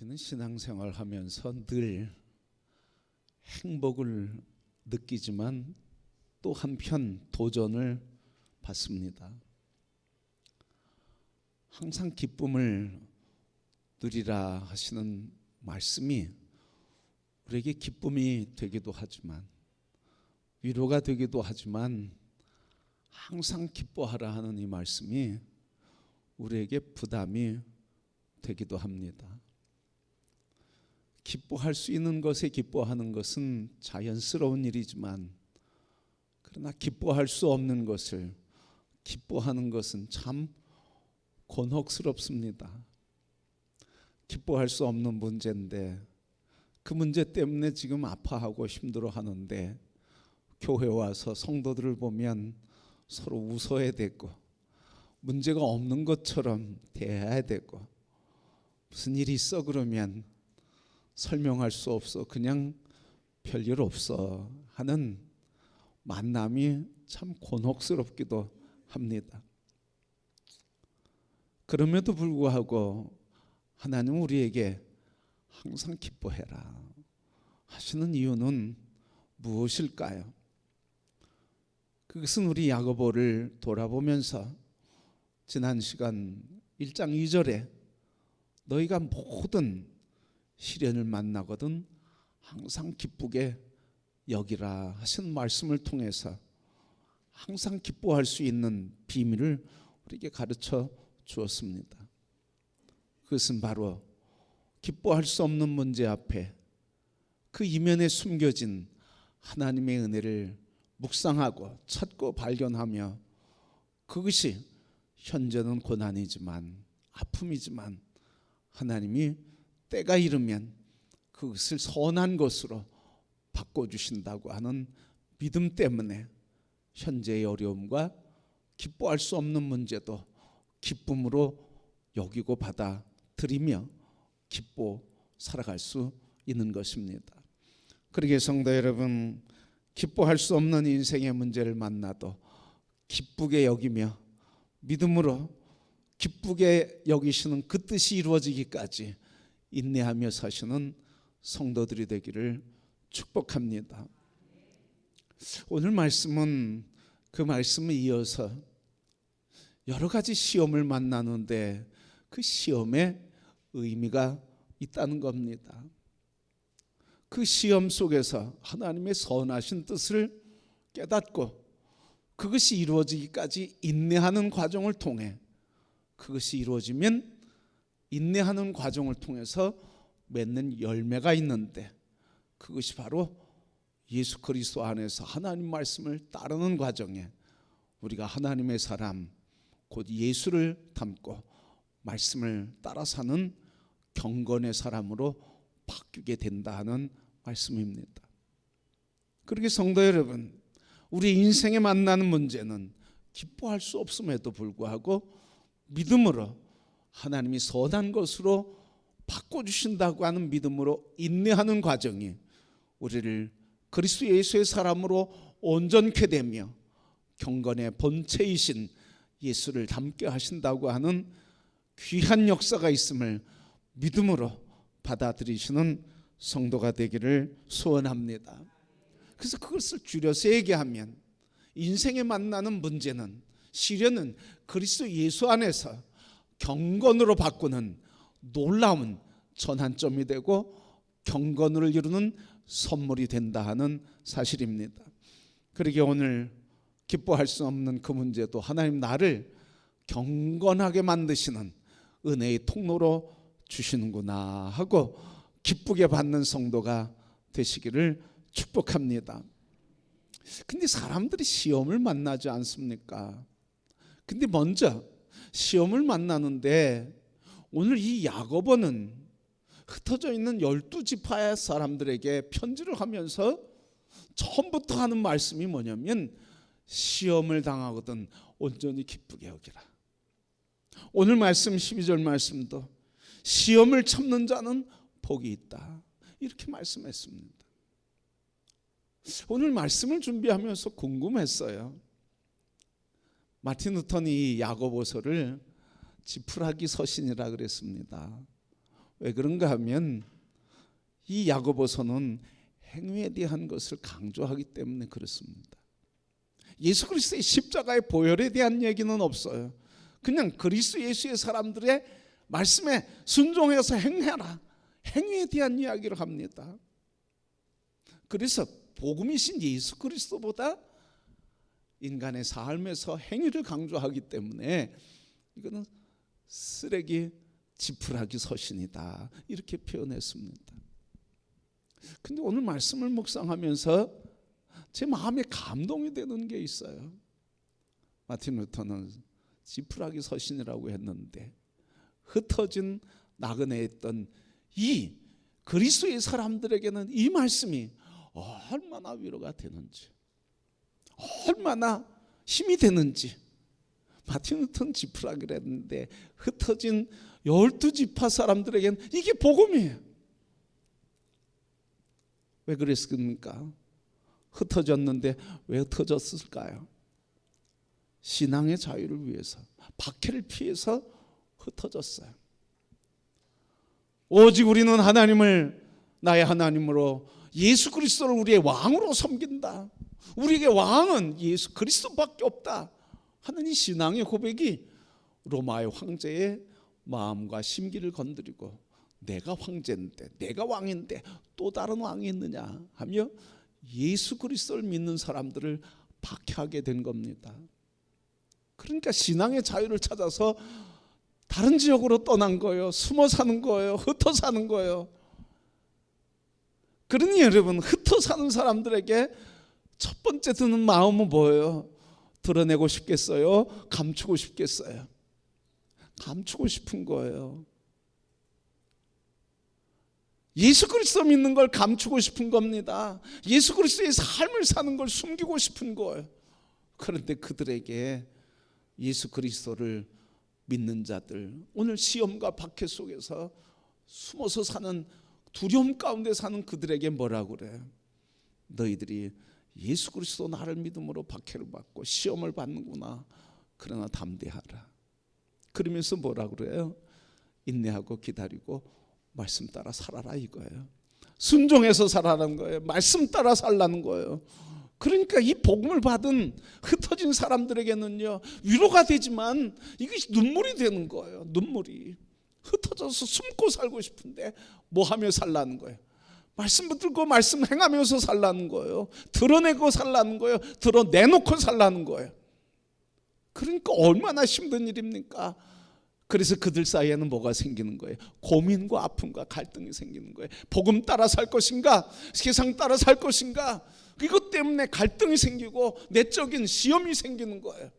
우리는 신앙생활 하면서 늘 행복을 느끼지만 또 한편 도전을 받습니다. 항상 기쁨을 누리라 하시는 말씀이 우리에게 기쁨이 되기도 하지만 위로가 되기도 하지만 항상 기뻐하라 하는 이 말씀이 우리에게 부담이 되기도 합니다. 기뻐할 수 있는 것에 기뻐하는 것은 자연스러운 일이지만 그러나 기뻐할 수 없는 것을 기뻐하는 것은 참 곤혹스럽습니다. 기뻐할 수 없는 문제인데 그 문제 때문에 지금 아파하고 힘들어하는데 교회 와서 성도들을 보면 서로 웃어야 되고 문제가 없는 것처럼 대해야 되고 무슨 일이 있어 그러면 설명할 수 없어 그냥 별일 없어 하는 만남이 참 곤혹스럽기도 합니다. 그럼에도 불구하고 하나님은 우리에게 항상 기뻐해라 하시는 이유는 무엇일까요? 그것은 우리 야고보를 돌아보면서 지난 시간 1장 2절에 너희가 모든 시련을 만나거든 항상 기쁘게 여기라 하신 말씀을 통해서 항상 기뻐할 수 있는 비밀을 우리에게 가르쳐 주었습니다. 그것은 바로 기뻐할 수 없는 문제 앞에 그 이면에 숨겨진 하나님의 은혜를 묵상하고 찾고 발견하며 그것이 현재는 고난이지만 아픔이지만 하나님이 때가 이르면 그것을 선한 것으로 바꿔주신다고 하는 믿음 때문에 현재의 어려움과 기뻐할 수 없는 문제도 기쁨으로 여기고 받아들이며 기뻐 살아갈 수 있는 것입니다. 그러기에 성도 여러분, 기뻐할 수 없는 인생의 문제를 만나도 기쁘게 여기며 믿음으로 기쁘게 여기시는 그 뜻이 이루어지기까지 인내하며 사시는 성도들이 되기를 축복합니다. 오늘 말씀은 그 말씀에 이어서 여러 가지 시험을 만나는데 그 시험에 의미가 있다는 겁니다. 그 시험 속에서 하나님의 선하신 뜻을 깨닫고 그것이 이루어지기까지 인내하는 과정을 통해 그것이 이루어지면 인내하는 과정을 통해서 맺는 열매가 있는데 그것이 바로 예수 그리스도 안에서 하나님 말씀을 따르는 과정에 우리가 하나님의 사람 곧 예수를 닮고 말씀을 따라 사는 경건의 사람으로 바뀌게 된다 하는 말씀입니다. 그렇게 성도 여러분, 우리 인생에 만나는 문제는 기뻐할 수 없음에도 불구하고 믿음으로 하나님이 선한 것으로 바꿔주신다고 하는 믿음으로 인내하는 과정이 우리를 그리스도 예수의 사람으로 온전케 되며 경건의 본체이신 예수를 닮게 하신다고 하는 귀한 역사가 있음을 믿음으로 받아들이시는 성도가 되기를 소원합니다. 그래서 그것을 줄여서 얘기하면 인생에 만나는 문제는 시련은 그리스도 예수 안에서 경건으로 바꾸는 놀라운 전환점이 되고 경건을 이루는 선물이 된다 하는 사실입니다. 그러기에 오늘 기뻐할 수 없는 그 문제도 하나님 나를 경건하게 만드시는 은혜의 통로로 주시는구나 하고 기쁘게 받는 성도가 되시기를 축복합니다. 근데 사람들이 시험을 만나지 않습니까? 근데 먼저 시험을 만나는데 오늘 이 야고보는 흩어져 있는 12지파의 사람들에게 편지를 하면서 처음부터 하는 말씀이 뭐냐면 시험을 당하거든 온전히 기쁘게 여기라. 오늘 말씀 12절 말씀도 시험을 참는 자는 복이 있다 이렇게 말씀했습니다. 오늘 말씀을 준비하면서 궁금했어요. 마틴 루터는 이 야고보서를 지푸라기 서신이라 그랬습니다. 왜 그런가 하면 이 야고보서는 행위에 대한 것을 강조하기 때문에 그렇습니다. 예수 그리스도의 십자가의 보혈에 대한 얘기는 없어요. 그냥 그리스도 예수의 사람들의 말씀에 순종해서 행해라, 행위에 대한 이야기를 합니다. 그래서 복음이신 예수 그리스도보다 인간의 삶에서 행위를 강조하기 때문에 이거는 쓰레기 지푸라기 서신이다, 이렇게 표현했습니다. 근데 오늘 말씀을 묵상하면서 제 마음에 감동이 되는 게 있어요. 마틴 루터는 지푸라기 서신이라고 했는데 흩어진 나그네에 있던 이 그리스도의 사람들에게는 이 말씀이 얼마나 위로가 되는지, 얼마나 힘이 되는지. 마틴 루터는 지푸라기를 했는데 흩어진 12지파 사람들에게는 이게 복음이에요. 왜 그랬습니까? 흩어졌는데 왜 흩어졌을까요? 신앙의 자유를 위해서, 박해를 피해서 흩어졌어요. 오직 우리는 하나님을 나의 하나님으로 예수 그리스도를 우리의 왕으로 섬긴다, 우리에게 왕은 예수 그리스도밖에 없다 하는 이 신앙의 고백이 로마의 황제의 마음과 심기를 건드리고, 내가 황제인데, 내가 왕인데 또 다른 왕이 있느냐 하며 예수 그리스도를 믿는 사람들을 박해하게 된 겁니다. 그러니까 신앙의 자유를 찾아서 다른 지역으로 떠난 거예요. 숨어 사는 거예요. 흩어 사는 거예요. 그러니 여러분, 흩어 사는 사람들에게 첫 번째 드는 마음은 뭐예요? 드러내고 싶겠어요? 감추고 싶겠어요? 감추고 싶은 거예요. 예수 그리스도 믿는 걸 감추고 싶은 겁니다. 예수 그리스도의 삶을 사는 걸 숨기고 싶은 거예요. 그런데 그들에게 예수 그리스도를 믿는 자들, 오늘 시험과 박해 속에서 숨어서 사는, 두려움 가운데 사는 그들에게 뭐라고 그래? 너희들이 예수 그리스도 나를 믿음으로 박해를 받고 시험을 받는구나. 그러나 담대하라. 그러면서 뭐라고 그래요? 인내하고 기다리고 말씀 따라 살아라, 이거예요. 순종해서 살아라는 거예요. 말씀 따라 살라는 거예요. 그러니까 이 복음을 받은 흩어진 사람들에게는요, 위로가 되지만 이것이 눈물이 되는 거예요. 눈물이. 흩어져서 숨고 살고 싶은데 뭐 하며 살라는 거예요? 말씀 붙들고 말씀 행하면서 살라는 거예요. 드러내고 살라는 거예요. 드러내놓고 살라는 거예요. 그러니까 얼마나 힘든 일입니까? 그래서 그들 사이에는 뭐가 생기는 거예요? 고민과 아픔과 갈등이 생기는 거예요. 복음 따라 살 것인가? 세상 따라 살 것인가? 이것 때문에 갈등이 생기고 내적인 시험이 생기는 거예요.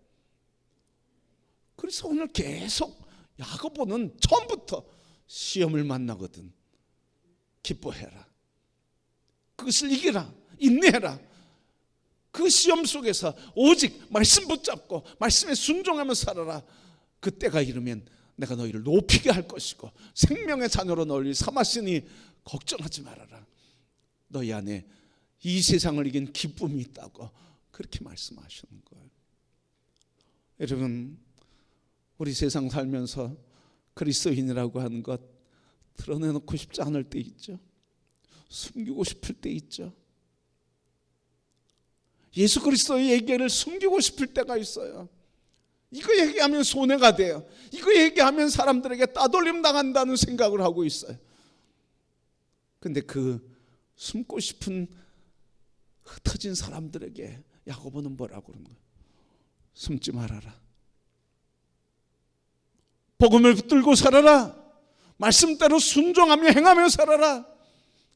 그래서 오늘 계속 야고보는 처음부터 시험을 만나거든. 기뻐해라. 그것을 이기라. 인내해라. 그 시험 속에서 오직 말씀 붙잡고 말씀에 순종하며 살아라. 그때가 이르면 내가 너희를 높이게 할 것이고 생명의 자녀로 너희를 삼았으니 걱정하지 말아라. 너희 안에 이 세상을 이긴 기쁨이 있다고 그렇게 말씀하시는 거예요. 여러분, 우리 세상 살면서 그리스도인이라고 하는 것 드러내놓고 싶지 않을 때 있죠. 숨기고 싶을 때 있죠. 예수 그리스도의 얘기를 숨기고 싶을 때가 있어요. 이거 얘기하면 손해가 돼요. 이거 얘기하면 사람들에게 따돌림 당한다는 생각을 하고 있어요. 근데 그 숨고 싶은 흩어진 사람들에게 야고보는 뭐라고 그러는 거예요? 숨지 말아라. 복음을 붙들고 살아라. 말씀대로 순종하며 행하며 살아라.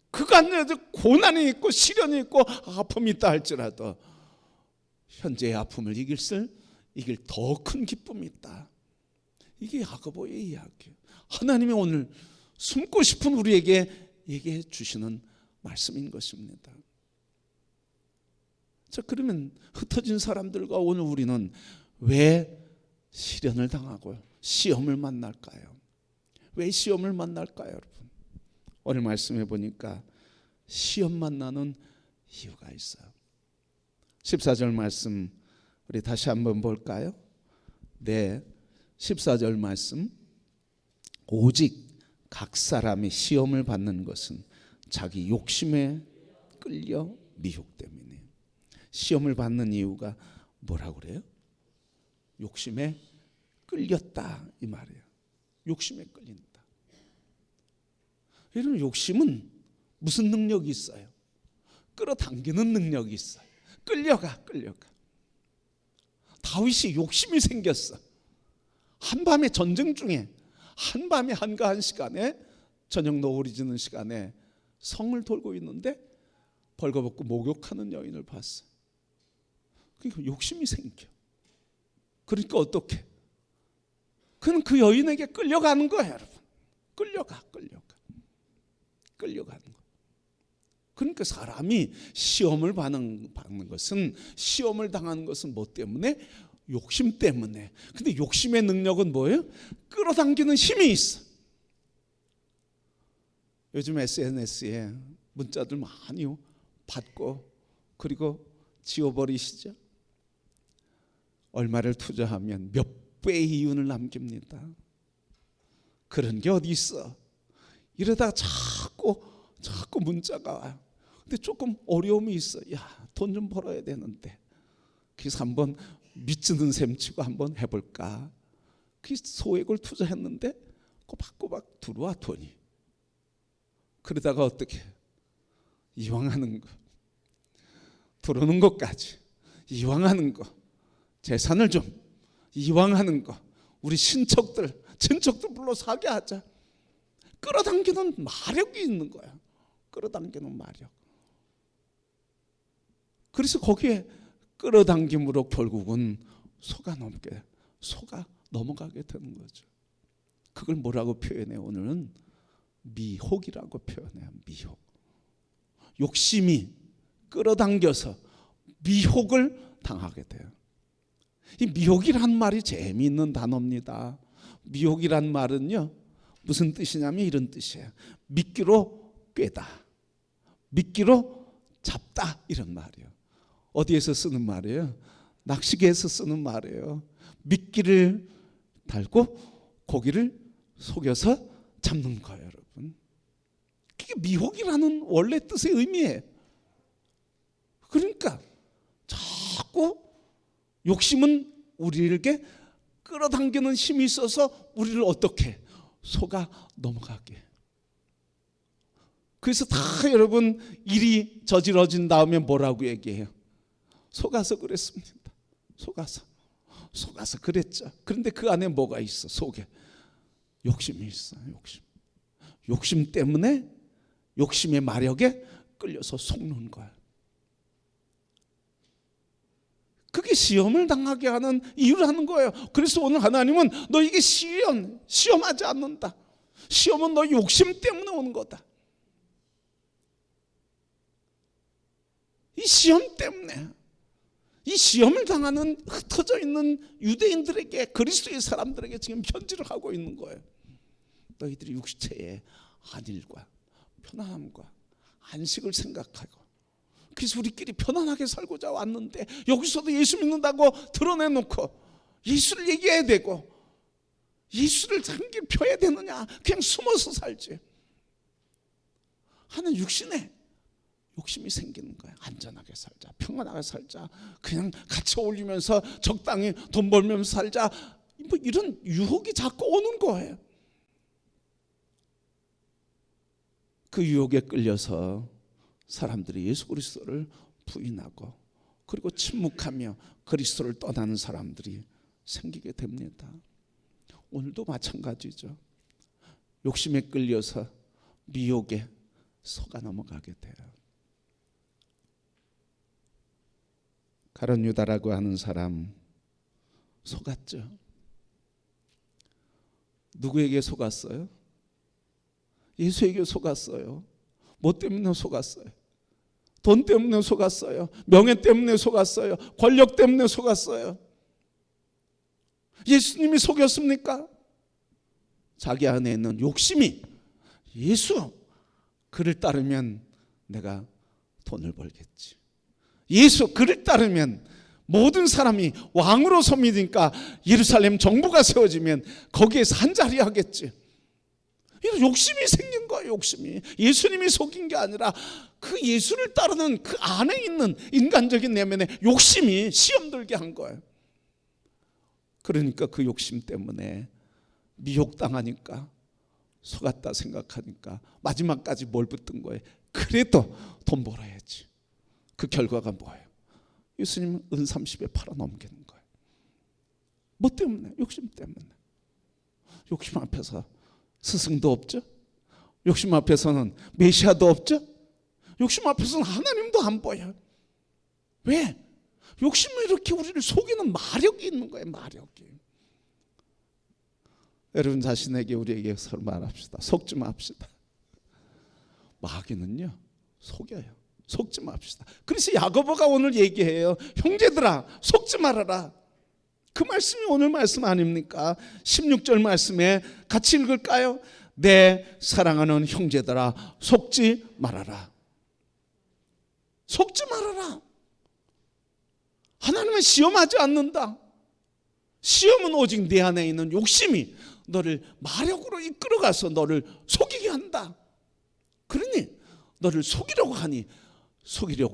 그간 고난이 있고 시련이 있고 아픔이 있다 할지라도 현재의 아픔을 이길 더 큰 기쁨이 있다. 이게 야고보의 이야기예요. 하나님이 오늘 숨고 싶은 우리에게 얘기해 주시는 말씀인 것입니다. 자, 그러면 흩어진 사람들과 오늘 우리는 왜 시련을 당하고 시험을 만날까요? 왜 시험을 만날까요, 여러분? 오늘 말씀해 보니까 시험 만나는 이유가 있어요. 14절 말씀 우리 다시 한번 볼까요? 네, 14절 말씀. 오직 각 사람이 시험을 받는 것은 자기 욕심에 끌려 미혹 때문에. 시험을 받는 이유가 뭐라고 그래요? 욕심에 끌렸다 이 말이에요. 욕심에 끌린다. 이런 욕심은 무슨 능력이 있어요? 끌어당기는 능력이 있어요. 끌려가. 다윗이 욕심이 생겼어. 한밤의 전쟁 중에 한밤의 한가한 시간에 저녁 노을이 지는 시간에 성을 돌고 있는데 벌거벗고 목욕하는 여인을 봤어. 그러니까 욕심이 생겨. 그러니까 어떻게? 그는 그 여인에게 끌려가는 거예요, 여러분. 끌려가는 거. 그러니까 사람이 시험을 받는 것은, 시험을 당하는 것은 뭐 때문에? 욕심 때문에. 근데 욕심의 능력은 뭐예요? 끌어당기는 힘이 있어. 요즘 SNS에 문자들 많이 받고 그리고 지워버리시죠? 얼마를 투자하면 몇 배의 이윤을 남깁니다. 그런 게 어디 있어? 이러다가 자꾸 문자가 와요. 근데 조금 어려움이 있어. 야, 돈 좀 벌어야 되는데. 그래서 한번 미치는 셈 치고 한번 해볼까. 그 소액을 투자했는데 꼬박꼬박 들어와 돈이. 그러다가 어떻게? 이왕 하는 거, 들어오는 것까지 이왕 하는 거, 재산을 좀 이왕 하는 거, 우리 친척들 불러서 하게 하자. 끌어당기는 마력이 있는 거야. 끌어당기는 마력. 그래서 거기에 끌어당김으로 결국은 속아 넘어가게 되는 거죠. 그걸 뭐라고 표현해요? 오늘은 미혹이라고 표현해요. 미혹. 욕심이 끌어당겨서 미혹을 당하게 돼요. 이 미혹이란 말이 재미있는 단어입니다. 미혹이란 말은요, 무슨 뜻이냐면 이런 뜻이에요. 미끼로 꿰다, 미끼로 잡다, 이런 말이에요. 어디에서 쓰는 말이에요? 낚시개에서 쓰는 말이에요. 미끼를 달고 고기를 속여서 잡는 거예요, 여러분. 그게 미혹이라는 원래 뜻의 의미예요. 그러니까 자꾸 욕심은 우리에게 끌어당기는 힘이 있어서 우리를 어떻게 속아 넘어가게. 그래서 다 여러분 일이 저질러진 다음에 뭐라고 얘기해요? 속아서 그랬습니다. 속아서 그랬죠. 그런데 그 안에 뭐가 있어? 속에 욕심이 있어. 욕심 때문에 욕심의 마력에 끌려서 속는 거야. 그게 시험을 당하게 하는 이유라는 거예요. 그래서 오늘 하나님은 너에게 시험하지 않는다. 시험은 너 욕심 때문에 오는 거다. 이 시험 때문에, 이 시험을 당하는 흩어져 있는 유대인들에게, 그리스도의 사람들에게 지금 편지를 하고 있는 거예요. 너희들이 육체의 안일과 편안함과 안식을 생각하고, 그래서 우리끼리 편안하게 살고자 왔는데 여기서도 예수 믿는다고 드러내놓고 예수를 얘기해야 되고 예수를 단길 펴야 되느냐, 그냥 숨어서 살지 하는 육신에 욕심이 생기는 거야. 안전하게 살자, 평안하게 살자, 그냥 같이 어울리면서 적당히 돈 벌면서 살자, 뭐 이런 유혹이 자꾸 오는 거예요. 그 유혹에 끌려서 사람들이 예수 그리스도를 부인하고 그리고 침묵하며 그리스도를 떠나는 사람들이 생기게 됩니다. 오늘도 마찬가지죠. 욕심에 끌려서 미혹에 속아 넘어가게 돼요. 가룟 유다라고 하는 사람 속았죠. 누구에게 속았어요? 예수에게 속았어요. 뭐 때문에 속았어요? 돈 때문에 속았어요. 명예 때문에 속았어요. 권력 때문에 속았어요. 예수님이 속였습니까? 자기 안에 있는 욕심이, 예수, 그를 따르면 내가 돈을 벌겠지. 예수, 그를 따르면 모든 사람이 왕으로 섬기니까 예루살렘 정부가 세워지면 거기에서 한 자리 하겠지. 이런 욕심이 생긴 거예요. 욕심이. 예수님이 속인 게 아니라 그 예수를 따르는 그 안에 있는 인간적인 내면의 욕심이 시험 들게 한 거예요. 그러니까 그 욕심 때문에 미혹당하니까, 속았다 생각하니까 마지막까지 뭘 붙든 거예요. 그래도 돈 벌어야지. 그 결과가 뭐예요? 예수님은 은 30에 팔아 넘기는 거예요. 뭐 때문에? 욕심 때문에. 욕심 앞에서 스승도 없죠. 욕심 앞에서는 메시아도 없죠. 욕심 앞에서는 하나님도 안 보여요. 왜? 욕심은 이렇게 우리를 속이는 마력이 있는 거예요. 마력이. 여러분 자신에게, 우리에게 서로 말합시다. 속지 맙시다. 마귀는요 속여요. 속지 맙시다. 그래서 야고보가 오늘 얘기해요. 형제들아 속지 말아라. 그 말씀이 오늘 말씀 아닙니까? 16절 말씀에 같이 읽을까요? 내 사랑하는 형제들아 속지 말아라. 속지 말아라. 하나님은 시험하지 않는다. 시험은 오직 내 안에 있는 욕심이 너를 마력으로 이끌어가서 너를 속이게 한다. 그러니 너를 속이려고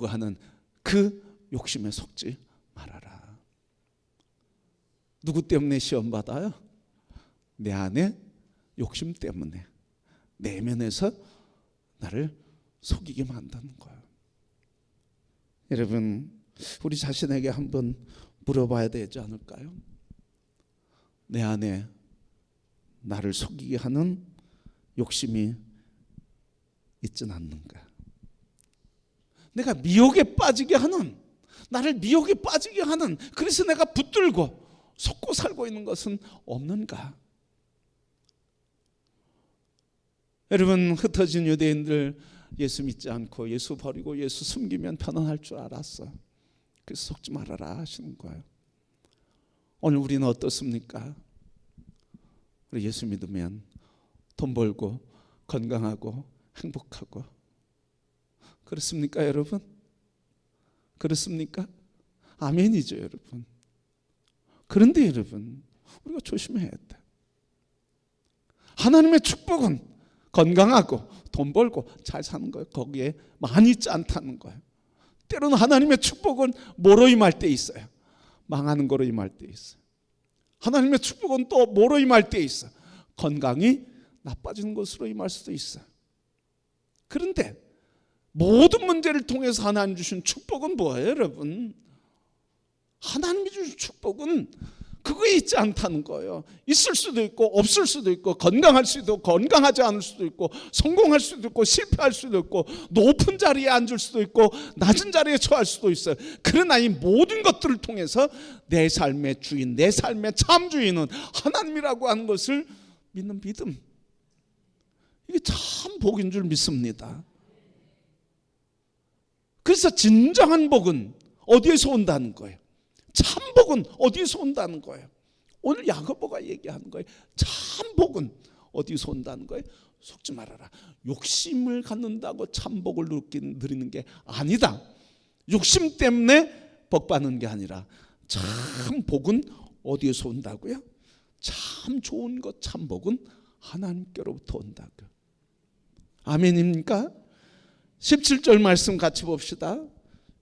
하는 그 욕심에 속지 말아라. 누구 때문에 시험 받아요? 내 안에 욕심 때문에, 내면에서 나를 속이게 만드는 거예요. 여러분, 우리 자신에게 한번 물어봐야 되지 않을까요? 내 안에 나를 속이게 하는 욕심이 있진 않는가? 내가 미혹에 빠지게 하는, 나를 미혹에 빠지게 하는, 그래서 내가 붙들고 속고 살고 있는 것은 없는가? 여러분, 흩어진 유대인들 예수 믿지 않고 예수 버리고 예수 숨기면 편안할 줄 알았어. 그래서 속지 말아라 하시는 거예요. 오늘 우리는 어떻습니까? 우리 예수 믿으면 돈 벌고 건강하고 행복하고, 그렇습니까 여러분? 그렇습니까? 아멘이죠 여러분. 그런데 여러분, 우리가 조심해야 돼. 하나님의 축복은 건강하고 돈 벌고 잘 사는 거예요. 거기에 많이 있지 않다는 거예요. 때로는 하나님의 축복은 뭐로 임할 때 있어요? 망하는 거로 임할 때 있어요. 하나님의 축복은 또 뭐로 임할 때 있어요? 건강이 나빠지는 것으로 임할 수도 있어요. 그런데 모든 문제를 통해서 하나님 주신 축복은 뭐예요 여러분? 하나님이 주신 축복은 그거에 있지 않다는 거예요. 있을 수도 있고 없을 수도 있고, 건강할 수도 있고 건강하지 않을 수도 있고, 성공할 수도 있고 실패할 수도 있고, 높은 자리에 앉을 수도 있고 낮은 자리에 처할 수도 있어요. 그러나 이 모든 것들을 통해서 내 삶의 주인, 내 삶의 참 주인은 하나님이라고 하는 것을 믿는 믿음, 이게 참 복인 줄 믿습니다. 그래서 진정한 복은 어디에서 온다는 거예요? 참 복은 어디서 온다는 거예요? 오늘 야고보가 얘기하는 거예요. 참 복은 어디서 온다는 거예요? 속지 말아라. 욕심을 갖는다고 참 복을 누리는 게 아니다. 욕심 때문에 복 받는 게 아니라 참 복은 어디에서 온다고요? 참 좋은 것, 참 복은 하나님께로부터 온다고요. 아멘입니까? 17절 말씀 같이 봅시다.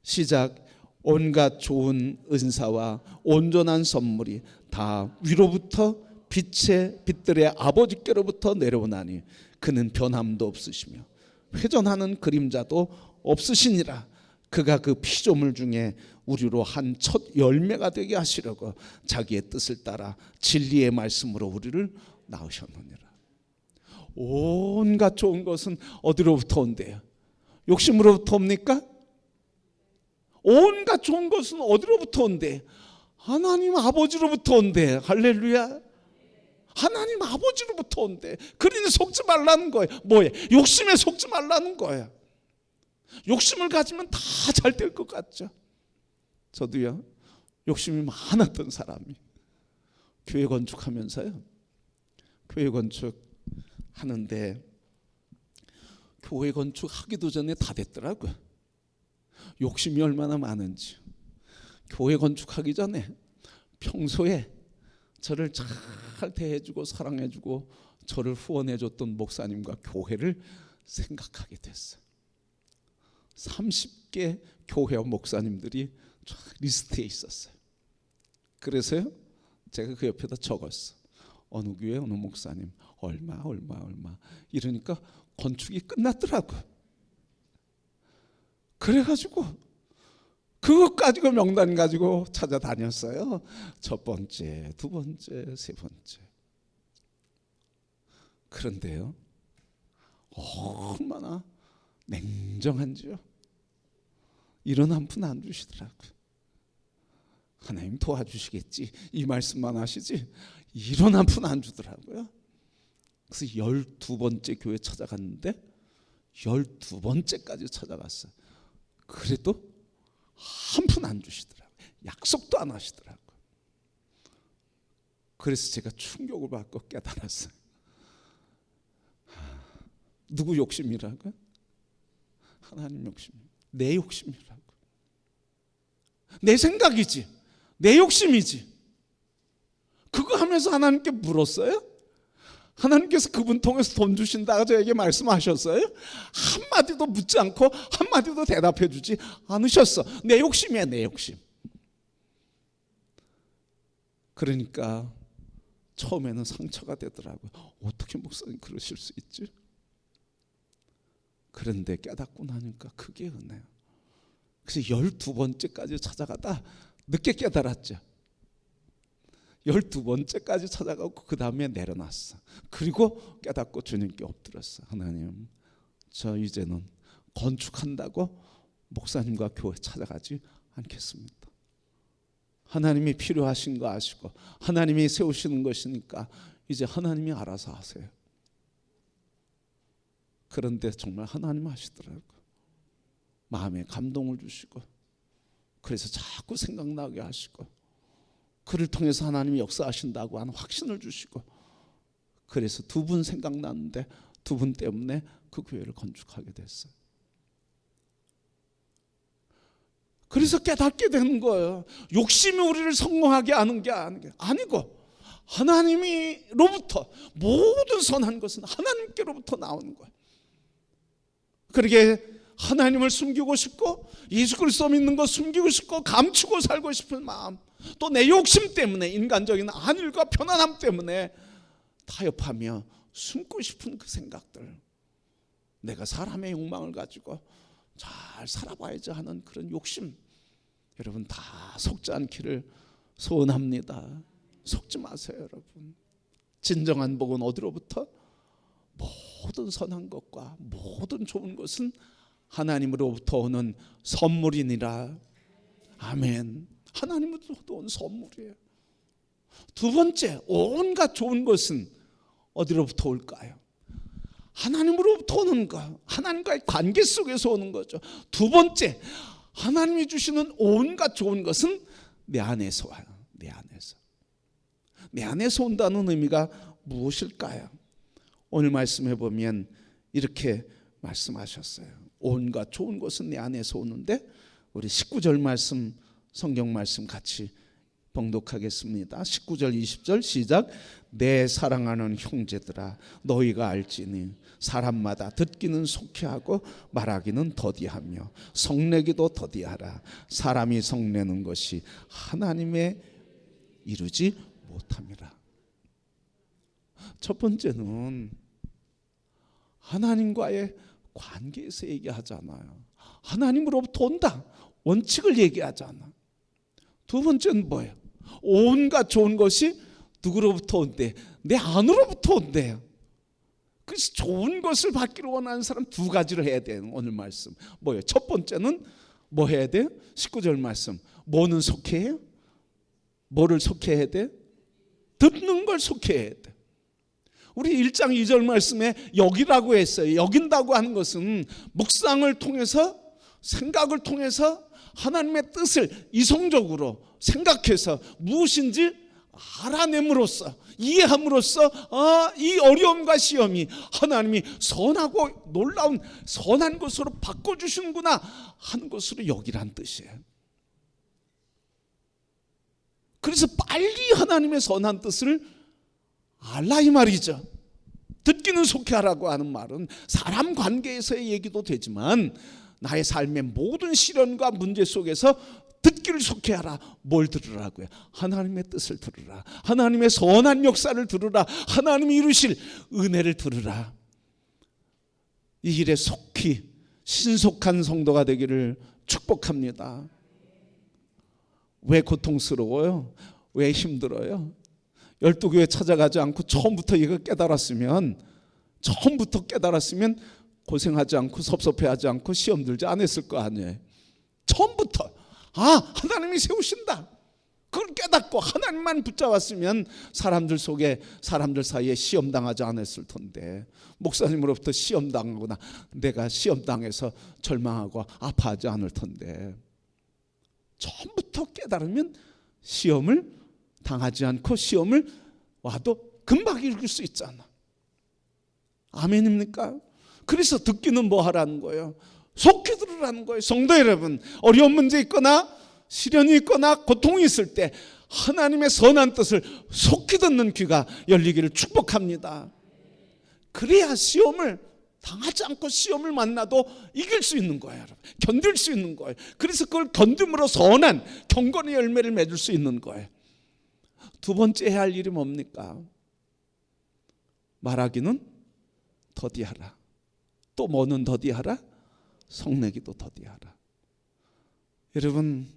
시작. 온갖 좋은 은사와 온전한 선물이 다 위로부터 빛들의 아버지께로부터 내려오나니 그는 변함도 없으시며 회전하는 그림자도 없으시니라. 그가 그 피조물 중에 우리로 한 첫 열매가 되게 하시려고 자기의 뜻을 따라 진리의 말씀으로 우리를 낳으셨느니라. 온갖 좋은 것은 어디로부터 온대요? 욕심으로부터 옵니까? 온갖 좋은 것은 어디로부터 온대? 하나님 아버지로부터 온대. 할렐루야. 하나님 아버지로부터 온대. 그러니 속지 말라는 거예요. 뭐예요? 욕심에 속지 말라는 거예요. 욕심을 가지면 다 잘 될 것 같죠? 저도요, 욕심이 많았던 사람이 교회 건축하면서요, 교회 건축하는데 교회 건축하기도 전에 다 됐더라고요. 욕심이 얼마나 많은지. 교회 건축하기 전에 평소에 저를 잘 대해주고 사랑해주고 저를 후원해줬던 목사님과 교회를 생각하게 됐어요. 30개 교회와 목사님들이 쫙 리스트에 있었어요. 그래서요, 제가 그 옆에다 적었어. 어느 교회 어느 목사님 얼마 이러니까 건축이 끝났더라고. 그래가지고 그것 가지고 명단 가지고 찾아다녔어요. 첫 번째, 두 번째, 세 번째. 그런데요, 얼마나 냉정한지요. 이런 한 푼 안 주시더라고요. 하나님 도와주시겠지 이 말씀만 하시지 이런 한 푼 안 주더라고요. 그래서 12번째 교회 찾아갔는데 12번째까지 찾아갔어요. 그래도 한 푼 안 주시더라고요. 약속도 안 하시더라고요. 그래서 제가 충격을 받고 깨달았어요. 누구 욕심이라고요? 하나님 욕심. 내 욕심이라고. 내 생각이지, 내 욕심이지. 그거 하면서 하나님께 물었어요? 하나님께서 그분 통해서 돈 주신다고 저에게 말씀하셨어요? 한마디도 묻지 않고 한마디도 대답해 주지 않으셨어. 내 욕심이야, 내 욕심. 그러니까 처음에는 상처가 되더라고요. 어떻게 목사님 그러실 수 있지? 그런데 깨닫고 나니까 그게 은혜요. 그래서 12번째까지 찾아가다 늦게 깨달았죠. 12번째까지 찾아가고 그 다음에 내려놨어. 그리고 깨닫고 주님께 엎드렸어. 하나님, 저 이제는 건축한다고 목사님과 교회 찾아가지 않겠습니다. 하나님이 필요하신 거 아시고 하나님이 세우시는 것이니까 이제 하나님이 알아서 하세요. 그런데 정말 하나님 하시더라고요. 마음에 감동을 주시고, 그래서 자꾸 생각나게 하시고, 그를 통해서 하나님이 역사하신다고 하는 확신을 주시고, 그래서 두 분 생각났는데 두 분 때문에 그 교회를 건축하게 됐어요. 그래서 깨닫게 되는 거예요. 욕심이 우리를 성공하게 하는 게 아니고 하나님으로부터 모든 선한 것은 하나님께로부터 나오는 거예요. 그러게 하나님을 숨기고 싶고 예수 그리스도 믿는 거 숨기고 싶고 감추고 살고 싶은 마음, 또 내 욕심 때문에 인간적인 안일과 편안함 때문에 타협하며 숨고 싶은 그 생각들, 내가 사람의 욕망을 가지고 잘 살아봐야지 하는 그런 욕심, 여러분 다 속지 않기를 소원합니다. 속지 마세요, 여러분. 진정한 복은 어디로부터? 모든 선한 것과 모든 좋은 것은 하나님으로부터 오는 선물이니라. 아멘. 하나님으로부터 온 선물이에요. 두 번째, 온갖 좋은 것은 어디로부터 올까요? 하나님으로부터 오는 것, 하나님과의 관계 속에서 오는 거죠. 두 번째, 하나님이 주시는 온갖 좋은 것은 내 안에서 와요. 내 안에서. 내 안에서 온다는 의미가 무엇일까요? 오늘 말씀해 보면 이렇게 말씀하셨어요. 온갖 좋은 것은 내 안에서 오는데, 우리 19절 말씀, 성경 말씀 같이 봉독하겠습니다. 19절 20절 시작. 내 사랑하는 형제들아, 너희가 알지니 사람마다 듣기는 속히하고 말하기는 더디하며 성내기도 더디하라. 사람이 성내는 것이 하나님의 이루지 못함이라. 첫 번째는 하나님과의 관계에서 얘기하잖아요. 하나님으로부터 온다, 원칙을 얘기하잖아. 두 번째는 뭐예요? 온갖 좋은 것이 누구로부터 온대? 내 안으로부터 온대요. 그래서 좋은 것을 받기를 원하는 사람 두 가지를 해야 돼요. 오늘 말씀 뭐예요? 첫 번째는 뭐 해야 돼요? 19절 말씀, 뭐는 속해요? 뭐를 속해야 돼? 듣는 걸 속해야 돼. 우리 1장 2절 말씀에 여기라고 했어요. 여긴다고 하는 것은 묵상을 통해서, 생각을 통해서 하나님의 뜻을 이성적으로 생각해서 무엇인지 알아냄으로써, 이해함으로써 이 어려움과 시험이 하나님이 선하고 놀라운 선한 것으로 바꿔주시는구나 하는 것으로 여기란 뜻이에요. 그래서 빨리 하나님의 선한 뜻을 알라 이 말이죠. 듣기는 속해하라고 하는 말은 사람 관계에서의 얘기도 되지만 나의 삶의 모든 시련과 문제 속에서 듣기를 속해하라. 뭘 들으라고요? 하나님의 뜻을 들으라. 하나님의 선한 역사를 들으라. 하나님이 이루실 은혜를 들으라. 이 일에 속히 신속한 성도가 되기를 축복합니다. 왜 고통스러워요? 왜 힘들어요? 12교회 찾아가지 않고 처음부터 이거 깨달았으면 고생하지 않고 섭섭해하지 않고 시험 들지 않았을 거 아니에요. 처음부터 하나님이 세우신다. 그걸 깨닫고 하나님만 붙잡았으면 사람들 사이에 시험당하지 않았을 텐데, 목사님으로부터 시험당하거나 내가 시험당해서 절망하고 아파하지 않을 텐데, 처음부터 깨달으면 시험을 당하지 않고 시험을 와도 금방 이길 수 있잖아. 아멘입니까? 그래서 듣기는 뭐 하라는 거예요? 속히 들으라는 거예요. 성도 여러분, 어려운 문제 있거나 시련이 있거나 고통이 있을 때 하나님의 선한 뜻을 속히 듣는 귀가 열리기를 축복합니다. 그래야 시험을 당하지 않고 시험을 만나도 이길 수 있는 거예요, 여러분. 견딜 수 있는 거예요. 그래서 그걸 견딤으로 선한 경건의 열매를 맺을 수 있는 거예요. 두 번째 해야 할 일이 뭡니까? 말하기는 더디하라. 또 뭐는 더디하라? 성내기도 더디하라. 여러분,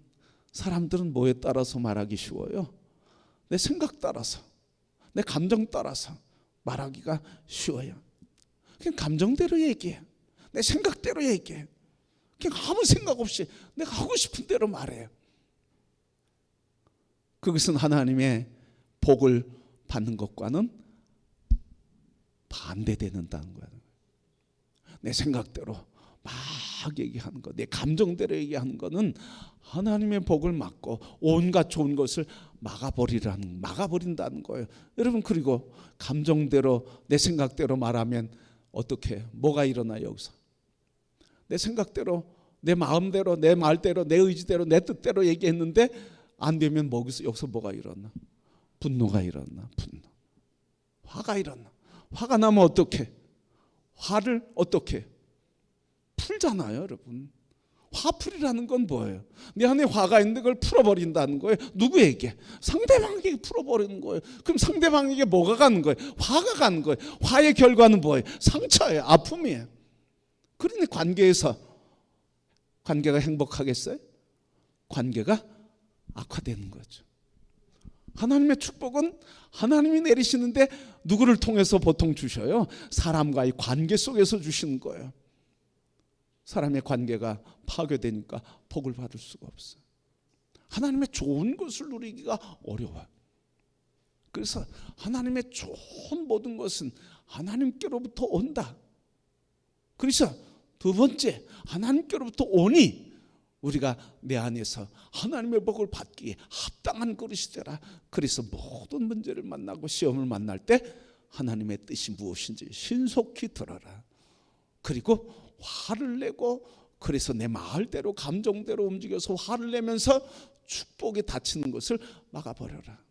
사람들은 뭐에 따라서 말하기 쉬워요? 내 생각 따라서, 내 감정 따라서 말하기가 쉬워요. 그냥 감정대로 얘기해. 내 생각대로 얘기해. 그냥 아무 생각 없이 내가 하고 싶은 대로 말해요. 그것은 하나님의 복을 받는 것과는 반대되는다는 거예요. 내 생각대로 막 얘기하는 거, 내 감정대로 얘기하는 거는 하나님의 복을 막고 온갖 좋은 것을 막아버린다는 거예요. 여러분, 그리고 감정대로 내 생각대로 말하면 어떻게 해요? 뭐가 일어나요? 여기서 내 생각대로, 내 마음대로, 내 말대로, 내 의지대로, 내 뜻대로 얘기했는데 안 되면 여기서 뭐가 일어나? 분노가 일어나. 화가 일어나. 화가 나면 어떻게? 화를 어떻게? 풀잖아요, 여러분. 화풀이라는 건 뭐예요? 내 안에 화가 있는데 그걸 풀어버린다는 거예요. 누구에게? 상대방에게 풀어버리는 거예요. 그럼 상대방에게 뭐가 가는 거예요? 화가 가는 거예요. 화의 결과는 뭐예요? 상처예요. 아픔이에요. 그러니 관계가 행복하겠어요? 관계가 악화되는 거죠. 하나님의 축복은 하나님이 내리시는데 누구를 통해서 보통 주셔요? 사람과의 관계 속에서 주시는 거예요. 사람의 관계가 파괴되니까 복을 받을 수가 없어요. 하나님의 좋은 것을 누리기가 어려워요. 그래서 하나님의 좋은 모든 것은 하나님께로부터 온다. 그래서 두 번째, 하나님께로부터 오니 우리가 내 안에서 하나님의 복을 받기에 합당한 그릇이 되라. 그래서 모든 문제를 만나고 시험을 만날 때 하나님의 뜻이 무엇인지 신속히 들어라. 그리고 화를 내고, 그래서 내 말대로 감정대로 움직여서 화를 내면서 축복이 닫히는 것을 막아버려라.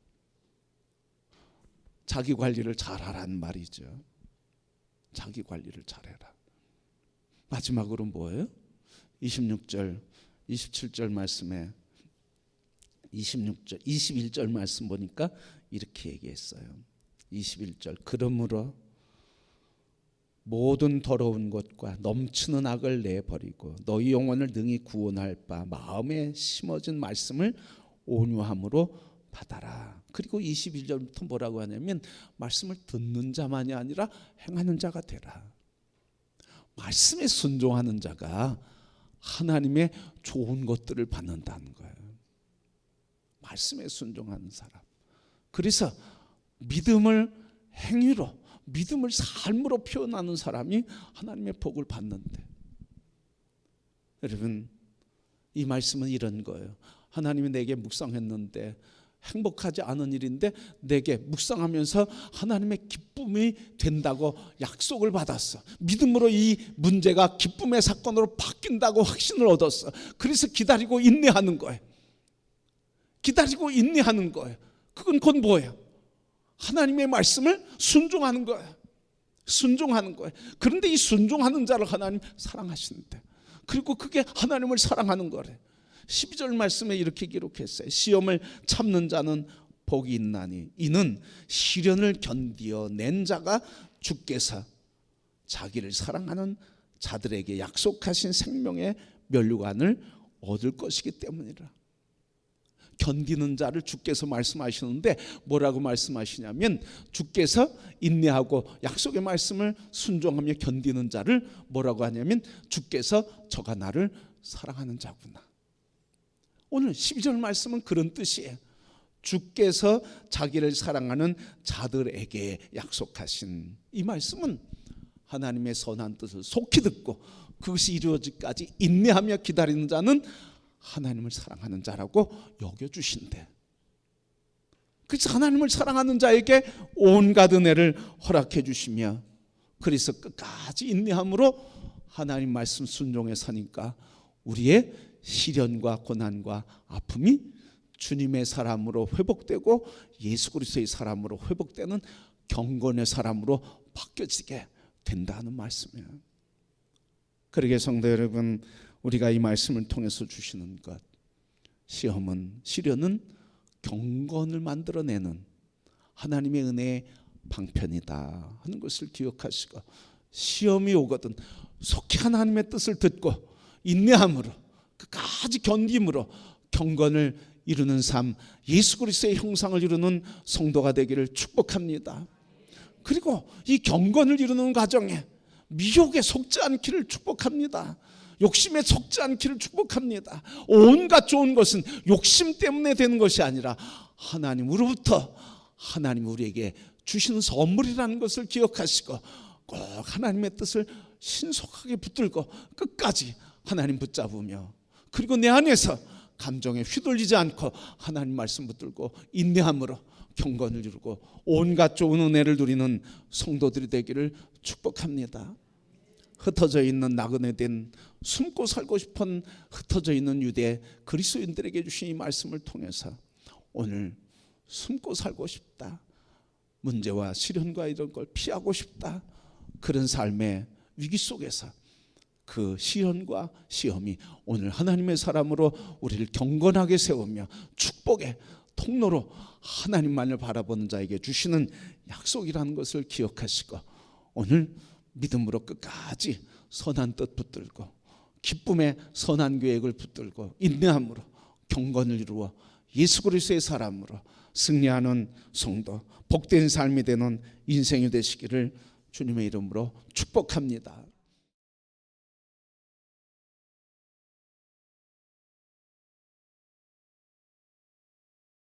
자기 관리를 잘하라는 말이죠. 자기 관리를 잘해라. 마지막으로 뭐예요? 26절 27절 말씀에 21절 말씀 보니까 이렇게 얘기했어요. 21절, 그러므로 모든 더러운 것과 넘치는 악을 내버리고 너희 영혼을 능히 구원할 바 마음에 심어진 말씀을 온유함으로 받아라. 그리고 21절부터 뭐라고 하냐면 말씀을 듣는 자만이 아니라 행하는 자가 되라. 말씀에 순종하는 자가 하나님의 좋은 것들을 받는다는 거예요. 말씀에 순종하는 사람. 그래서 믿음을 행위로, 믿음을 삶으로 표현하는 사람이 하나님의 복을 받는데, 여러분, 이 말씀은 이런 거예요. 하나님이 내게 묵상했는데 행복하지 않은 일인데 내게 묵상하면서 하나님의 기쁨이 된다고 약속을 받았어. 믿음으로 이 문제가 기쁨의 사건으로 바뀐다고 확신을 얻었어. 그래서 기다리고 인내하는 거예요. 기다리고 인내하는 거예요. 그건 곧 뭐예요? 하나님의 말씀을 순종하는 거예요. 순종하는 거예요. 그런데 이 순종하는 자를 하나님 사랑하시는데, 그리고 그게 하나님을 사랑하는 거래. 12절 말씀에 이렇게 기록했어요. 시험을 참는 자는 복이 있나니 이는 시련을 견디어 낸 자가 주께서 자기를 사랑하는 자들에게 약속하신 생명의 면류관을 얻을 것이기 때문이라. 견디는 자를 주께서 말씀하시는데 뭐라고 말씀하시냐면, 주께서 인내하고 약속의 말씀을 순종하며 견디는 자를 뭐라고 하냐면, 주께서 저가 나를 사랑하는 자구나. 오늘 12절 말씀은 그런 뜻이에요. 주께서 자기를 사랑하는 자들에게 약속하신 이 말씀은 하나님의 선한 뜻을 속히 듣고 그것이 이루어지기까지 인내하며 기다리는 자는 하나님을 사랑하는 자라고 여겨주신대. 그래서 하나님을 사랑하는 자에게 온갖 은혜를 허락해 주시며, 그래서 끝까지 인내함으로 하나님 말씀 순종에 사니까 우리의 시련과 고난과 아픔이 주님의 사람으로 회복되고 예수 그리스도의 사람으로 회복되는 경건의 사람으로 바뀌어지게 된다는 말씀이에요. 그러게 성도 여러분, 우리가 이 말씀을 통해서 주시는 것, 시련은 경건을 만들어내는 하나님의 은혜의 방편이다 하는 것을 기억하시고, 시험이 오거든 속히 하나님의 뜻을 듣고 인내함으로 끝까지 견딤으로 경건을 이루는 삶, 예수 그리스도의 형상을 이루는 성도가 되기를 축복합니다. 그리고 이 경건을 이루는 과정에 미혹에 속지 않기를 축복합니다. 욕심에 속지 않기를 축복합니다. 온갖 좋은 것은 욕심 때문에 되는 것이 아니라 하나님으로부터 하나님 우리에게 주시는 선물이라는 것을 기억하시고, 꼭 하나님의 뜻을 신속하게 붙들고 끝까지 하나님 붙잡으며, 그리고 내 안에서 감정에 휘둘리지 않고 하나님 말씀 붙들고 인내함으로 경건을 이루고 온갖 좋은 은혜를 누리는 성도들이 되기를 축복합니다. 흩어져 있는 나그네 된 숨고 살고 싶은 흩어져 있는 유대 그리스도인들에게 주신 이 말씀을 통해서 오늘 숨고 살고 싶다, 문제와 시련과 이런 걸 피하고 싶다, 그런 삶의 위기 속에서 그 시련과 시험이 오늘 하나님의 사람으로 우리를 경건하게 세우며 축복의 통로로 하나님만을 바라보는 자에게 주시는 약속이라는 것을 기억하시고, 오늘 믿음으로 끝까지 선한 뜻 붙들고 기쁨의 선한 계획을 붙들고 인내함으로 경건을 이루어 예수 그리스도의 사람으로 승리하는 성도, 복된 삶이 되는 인생이 되시기를 주님의 이름으로 축복합니다.